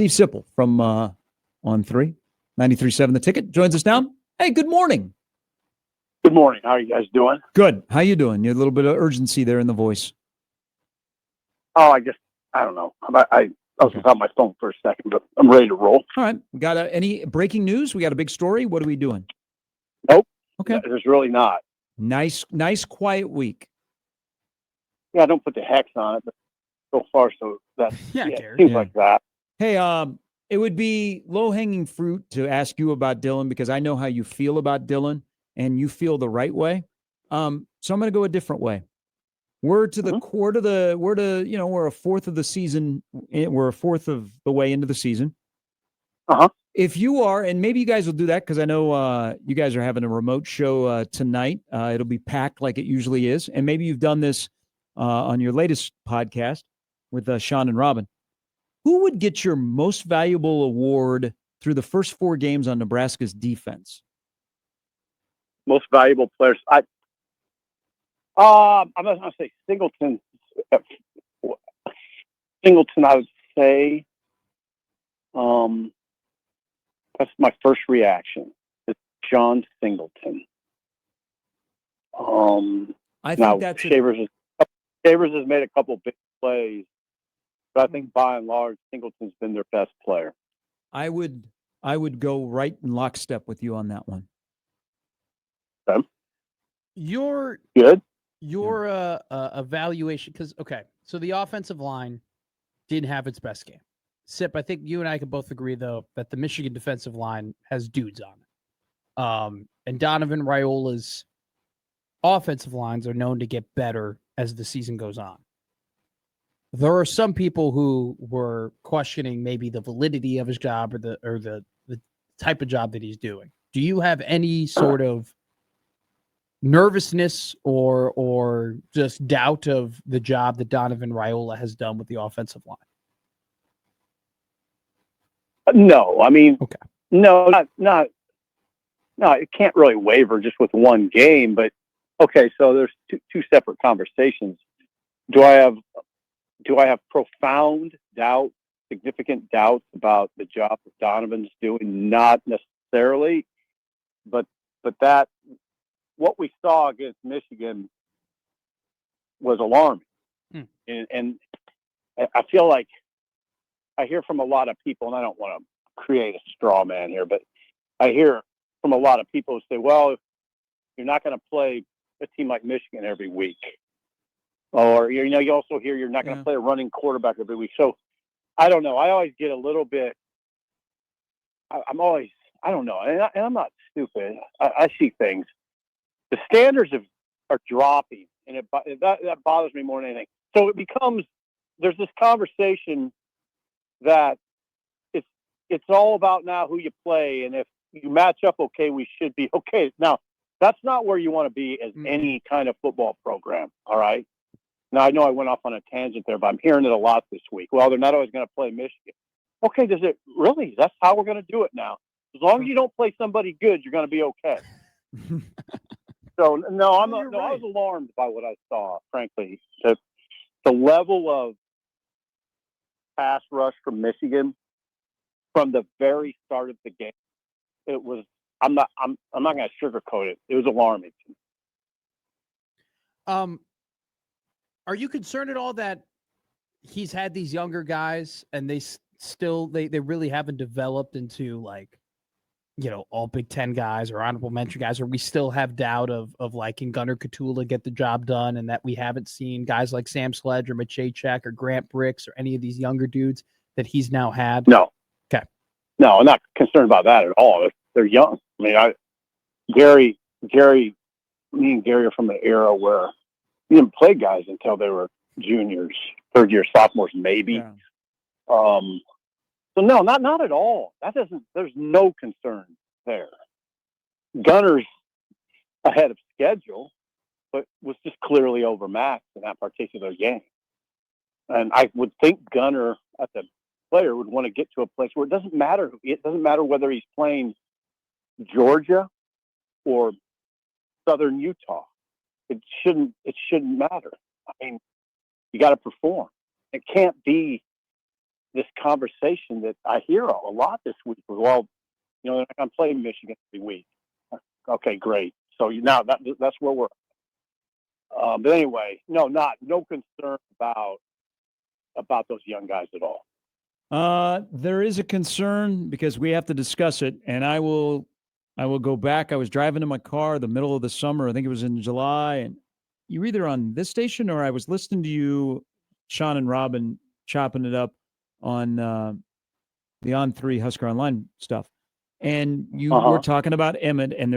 Steve Sipple from On 3, 93.7 The Ticket joins us now. Hey, good morning. Good morning. How are you guys doing? Good. How you doing? You had a little bit of urgency there in the voice. Oh, I don't know. I was without my phone for a second, but I'm ready to roll. All right. Got any breaking news? We got a big story. What are we doing? Nope. Okay. There's really not. Nice, quiet week. Yeah, I don't put the hex on it, but so far, so that Gary. seems like that. Hey, it would be low-hanging fruit to ask you about Dylan because I know how you feel about Dylan, and you feel the right way. So I'm going to go a different way. We're to the we're a fourth of the season. We're a fourth of the way into the season. If you are, and maybe you guys will do that because I know you guys are having a remote show tonight. It'll be packed like it usually is, and maybe you've done this on your latest podcast with Sean and Robin. Who would get your most valuable award through the first 4 games on Nebraska's defense? Most valuable players. I'm not going to say Singleton. Singleton, I would say. That's my first reaction. It's John Singleton. I think that's Shavers has made a couple big plays, but I think by and large, Singleton's been their best player. I would go right in lockstep with you on that one. Okay. Your good. Your evaluation, because so the offensive line didn't have its best game. Sip, I think you and I can both agree though that the Michigan defensive line has dudes on it. And Donovan Raiola's offensive lines are known to get better as the season goes on. There are some people who were questioning maybe the validity of his job or the type of job that he's doing. Do you have any sort of nervousness or just doubt of the job that Donovan Raiola has done with the offensive line? No, I mean, okay. No, it can't really waver just with one game, but okay, so there's two separate conversations. Do I have profound doubt, significant doubts about the job that Donovan's doing? Not necessarily, but that what we saw against Michigan was alarming. And I feel like I hear from a lot of people, and I don't want to create a straw man here, but I hear from a lot of people who say, well, you're not going to play a team like Michigan every week. Or, you also hear you're not going to play a running quarterback every week. So I don't know. I always get a little bit, I don't know. And I'm not stupid. I see things. The standards are dropping, and that bothers me more than anything. So it becomes, there's this conversation that it's all about now who you play, and if you match up okay, we should be okay. Now, that's not where you want to be as any kind of football program, all right? Now, I know I went off on a tangent there, but I'm hearing it a lot this week. Well, they're not always going to play Michigan. Okay, does it really? That's how we're going to do it now. As long as you don't play somebody good, you're going to be okay. So, no, I was alarmed by what I saw, frankly. The level of pass rush from Michigan from the very start of the game, it was. I'm not going to sugarcoat it. It was alarming. Are you concerned at all that he's had these younger guys and they really haven't developed into all Big Ten guys or honorable mention guys, or we still have doubt of can Gunnar Katula get the job done, and that we haven't seen guys like Sam Sledge or Maciejczak or Grant Bricks or any of these younger dudes that he's now had? No. Okay. No, I'm not concerned about that at all. They're young. I mean, Gary, me and Gary are from an era where we didn't play guys until they were juniors, third year sophomores, maybe. Yeah. So no, not at all. There's no concern there. Gunner's ahead of schedule, but was just clearly overmatched in that particular game. And I would think Gunner, as a player, would want to get to a place where it doesn't matter. It doesn't matter whether he's playing Georgia or Southern Utah. It shouldn't matter. I mean, you got to perform. It can't be this conversation that I hear a lot this week. Well, they're not going to play Michigan every week. Okay, great. So now that's where we're. But anyway, no concern about those young guys at all. There is a concern because we have to discuss it, and I will go back. I was driving in my car the middle of the summer. I think it was in July, and you were either on this station or I was listening to you, Sean and Robin, chopping it up on the On3 Husker Online stuff. And you were talking about Emmett, and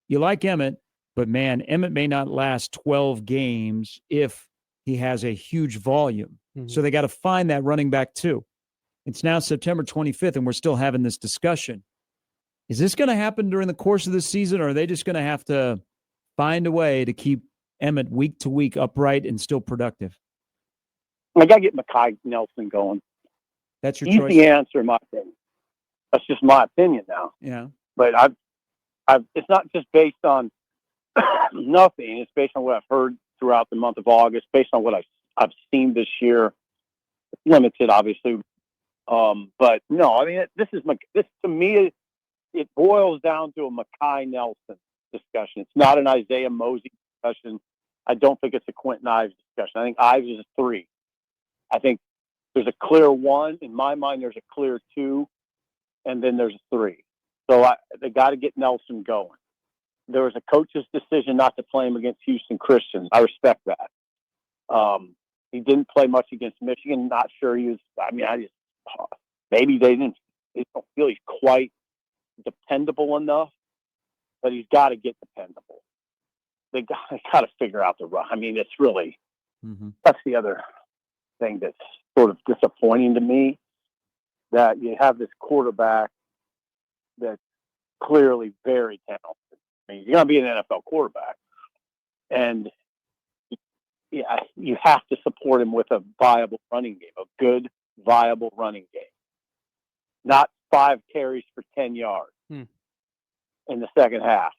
you like Emmett, but man, Emmett may not last 12 games if he has a huge volume. Mm-hmm. So they got to find that running back too. It's now September 25th, and we're still having this discussion. Is this going to happen during the course of the season, or are they just going to have to find a way to keep Emmett week to week upright and still productive? I got to get Mekhi Nelson going. That's your choice? Easy answer, in my opinion. That's just my opinion now. Yeah. But it's not just based on nothing. It's based on what I've heard throughout the month of August, based on what I've seen this year. Limited, obviously. But no, I mean, this to me, it boils down to a Mekhi Nelson discussion. It's not an Isaiah Mosey discussion. I don't think it's a Quentin Ives discussion. I think Ives is a 3. I think there's a clear 1. In my mind, there's a clear 2, and then there's a 3. So they got to get Nelson going. There was a coach's decision not to play him against Houston Christian. I respect that. He didn't play much against Michigan. Not sure he was. I mean, maybe they don't feel he's quite dependable enough, but he's got to get dependable. They got to figure out the run. I mean, it's really that's the other thing that's sort of disappointing to me, that you have this quarterback that's clearly very talented. I mean, you're going to be an NFL quarterback, and you have to support him with a viable running game, a good, viable running game. Not 5 carries for 10 yards in the second half.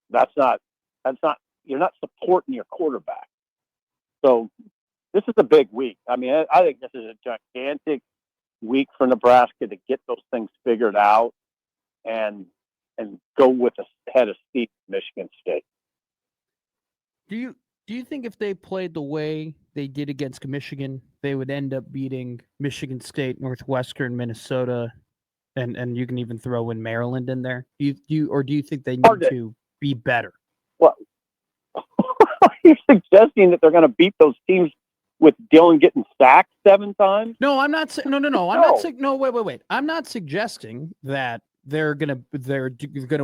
That's not, you're not supporting your quarterback. So this is a big week. I mean, I think this is a gigantic week for Nebraska to get those things figured out and go with a head of steam Michigan State. Do you think if they played the way they did against Michigan, they would end up beating Michigan State, Northwestern, Minnesota, and you can even throw in Maryland in there? Do you think they need to be better? Well, you're suggesting that they're going to beat those teams with Dylan getting sacked 7 times? No, I'm not. No. I'm not saying. No, wait. I'm not suggesting that they're gonna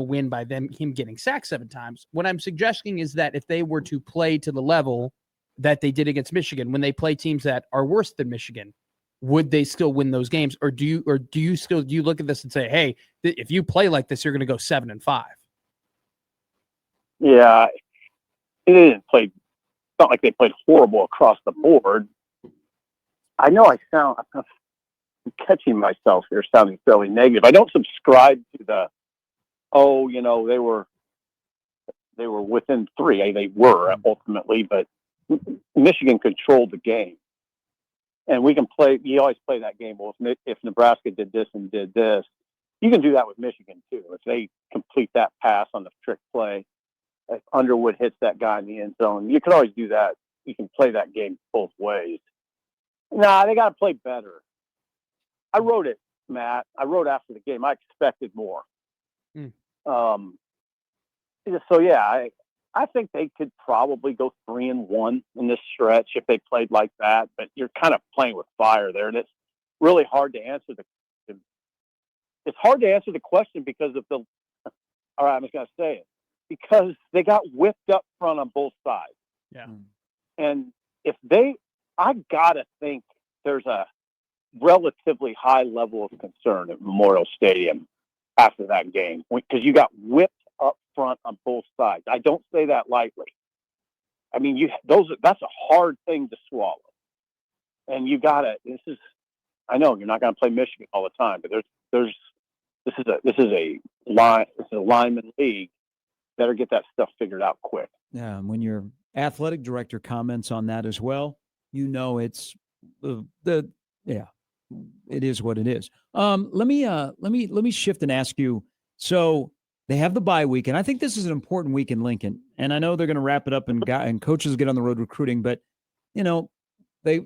win by him getting sacked 7 times. What I'm suggesting is that if they were to play to the level that they did against Michigan, when they play teams that are worse than Michigan, would they still win those games? Or do you look at this and say, hey, if you play like this, you're going to go 7-5? Yeah, they didn't play. It's not like they played horrible across the board. I know I'm catching myself here sounding fairly negative. I don't subscribe to the, they were within 3. They were ultimately, but Michigan controlled the game. And we can play, you always play that game. Well, if Nebraska did this and did this, you can do that with Michigan too. If they complete that pass on the trick play, if Underwood hits that guy in the end zone, you can always do that. You can play that game both ways. Nah, they got to play better. I wrote it, Matt. I wrote after the game. I expected more. So yeah, I think they could probably go 3-1 in this stretch if they played like that. But you're kind of playing with fire there, and it's really hard to answer the. It's hard to answer the question because of the. All right, I'm just going to say it because they got whipped up front on both sides. Yeah, and if I gotta think there's a relatively high level of concern at Memorial Stadium after that game because you got whipped up front on both sides. I don't say that lightly. I mean, that's a hard thing to swallow, and you gotta. I know you're not going to play Michigan all the time, but this is a lineman league. Better get that stuff figured out quick. Yeah, and when your athletic director comments on that as well, it's yeah. it is what it is. Let me shift and ask you. So they have the bye week, and I think this is an important week in Lincoln. And I know they're going to wrap it up, and coaches get on the road recruiting, but you know, they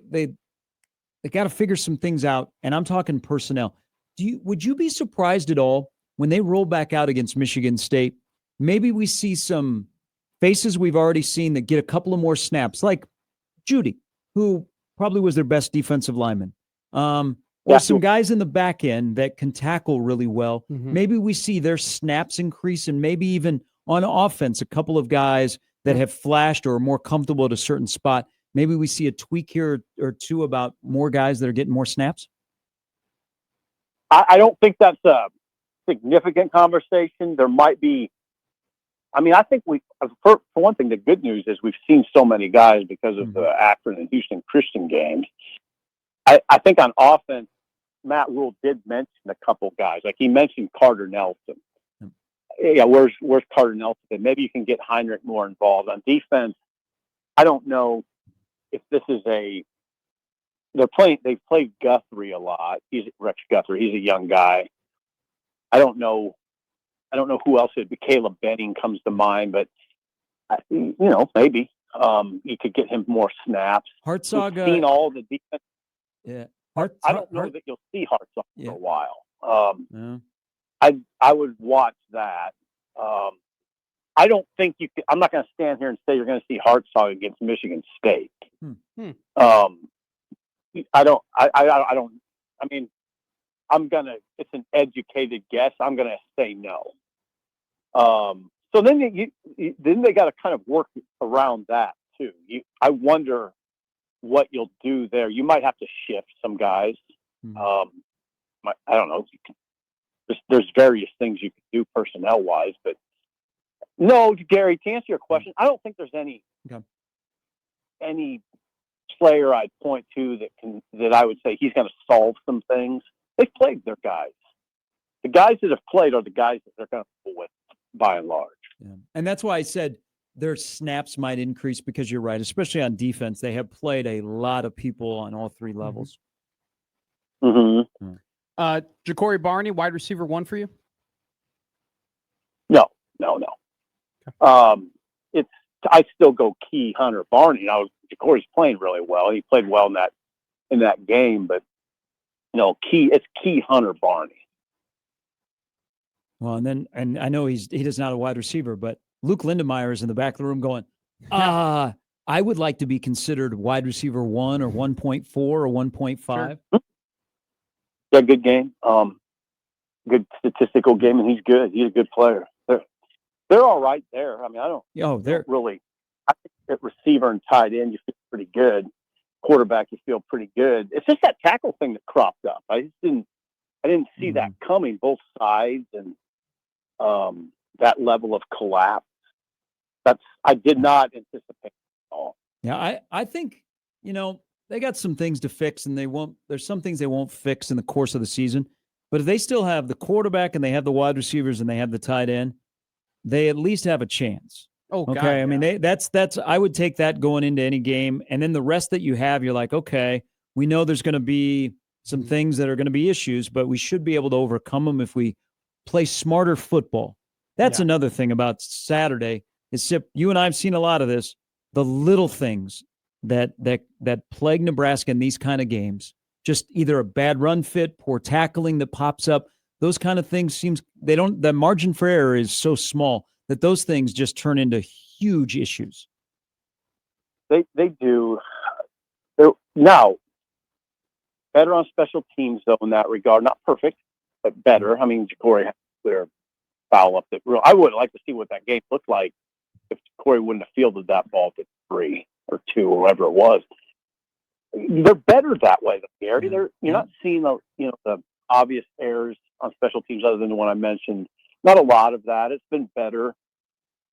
got to figure some things out. And I'm talking personnel. Would you be surprised at all when they roll back out against Michigan State? Maybe we see some faces we've already seen that get a couple of more snaps, like Judy, who probably was their best defensive lineman. Or some guys in the back end that can tackle really well. Mm-hmm. Maybe we see their snaps increase, and maybe even on offense, a couple of guys that have flashed or are more comfortable at a certain spot. Maybe we see a tweak here or two about more guys that are getting more snaps. I don't think that's a significant conversation. There might be. I mean, I think for one thing, the good news is we've seen so many guys because of the Akron and Houston Christian games. I think on offense, Matt Rule did mention a couple guys. Like he mentioned Carter Nelson. Yeah, where's Carter Nelson? Maybe you can get Heinrich more involved. On defense, I don't know if this is they've played Guthrie a lot. He's Rex Guthrie. He's a young guy. I don't know who else it'd be. Caleb Benning comes to mind, but maybe you could get him more snaps. Hartzog, we've seen all the defense. Yeah, I don't know that you'll see Hartzog for a while. Yeah. I would watch that. I don't think you can. I'm not going to stand here and say you're going to see Hartzog against Michigan State. I don't. I mean, it's an educated guess. I'm gonna say no. So then they got to kind of work around that too. I wonder what you'll do there. You might have to shift some guys. I don't know. There's various things you can do personnel wise, but no, Gary. To answer your question, I don't think there's any player I'd point to that I would say he's going to solve some things. They've played their guys. The guys that have played are the guys that they're going to pull with by and large. Yeah. And that's why I said their snaps might increase because you're right, especially on defense. They have played a lot of people on all three levels. Mm-hmm. Ja'Cory Barney, wide receiver 1 for you? No. I still go Key Hunter Barney. Now Ja'Cory's playing really well. He played well in that game, but it's Key Hunter Barney. Well, and I know he is not a wide receiver, but Luke Lindemeyer is in the back of the room going, I would like to be considered wide receiver 1 or 1.4 or 1.5. Sure. Yeah, good game. Good statistical game, and he's good. He's a good player. They're all right there. I mean, they're really. I think at receiver and tight end, you feel pretty good. Quarterback, you feel pretty good. It's just that tackle thing that cropped up. I didn't see that coming, both sides, and that level of collapse. I did not anticipate at all. Yeah, I think they got some things to fix, and there's some things they won't fix in the course of the season. But if they still have the quarterback and they have the wide receivers and they have the tight end, they at least have a chance. Oh, okay. God, I mean, that's I would take that going into any game, and then the rest that you have, you're like, okay, we know there's going to be some things that are going to be issues, but we should be able to overcome them if we play smarter football. That's another thing about Saturday. Is you and I have seen a lot of this. The little things that plague Nebraska in these kind of games, just either a bad run fit, poor tackling that pops up. Those kind of things the margin for error is so small that those things just turn into huge issues. They do. They're now better on special teams though in that regard. Not perfect, but better. I mean, Ja'Cory had a clear foul up that I would like to see what that game looked like if Corey wouldn't have fielded that ball to 3 or 2 or whatever it was. They're better that way, though, Gary. You're not seeing the obvious errors on special teams other than the one I mentioned. Not a lot of that. It's been better.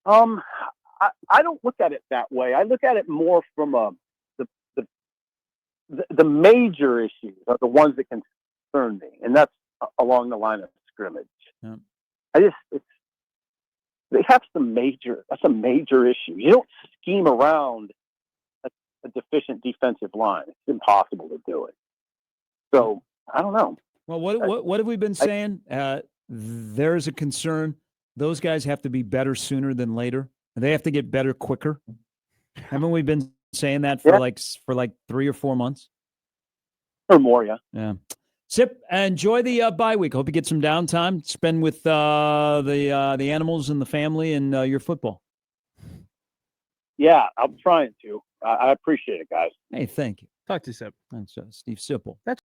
I don't look at it that way. I look at it more from the major issues are the ones that concern me, and that's along the line of scrimmage. Yeah. They have that's a major issue. You don't scheme around a deficient defensive line. It's impossible to do it. So I don't know. Well, what have we been saying? There's a concern. Those guys have to be better sooner than later. They have to get better quicker. Haven't we been saying that for like 3 or 4 months? Or more, yeah. Yeah. Sip, enjoy the bye week. Hope you get some downtime. Spend with the animals and the family and your football. Yeah, I'm trying to. I appreciate it, guys. Hey, thank you. Talk to you, Sip. That's Steve Sipple. That's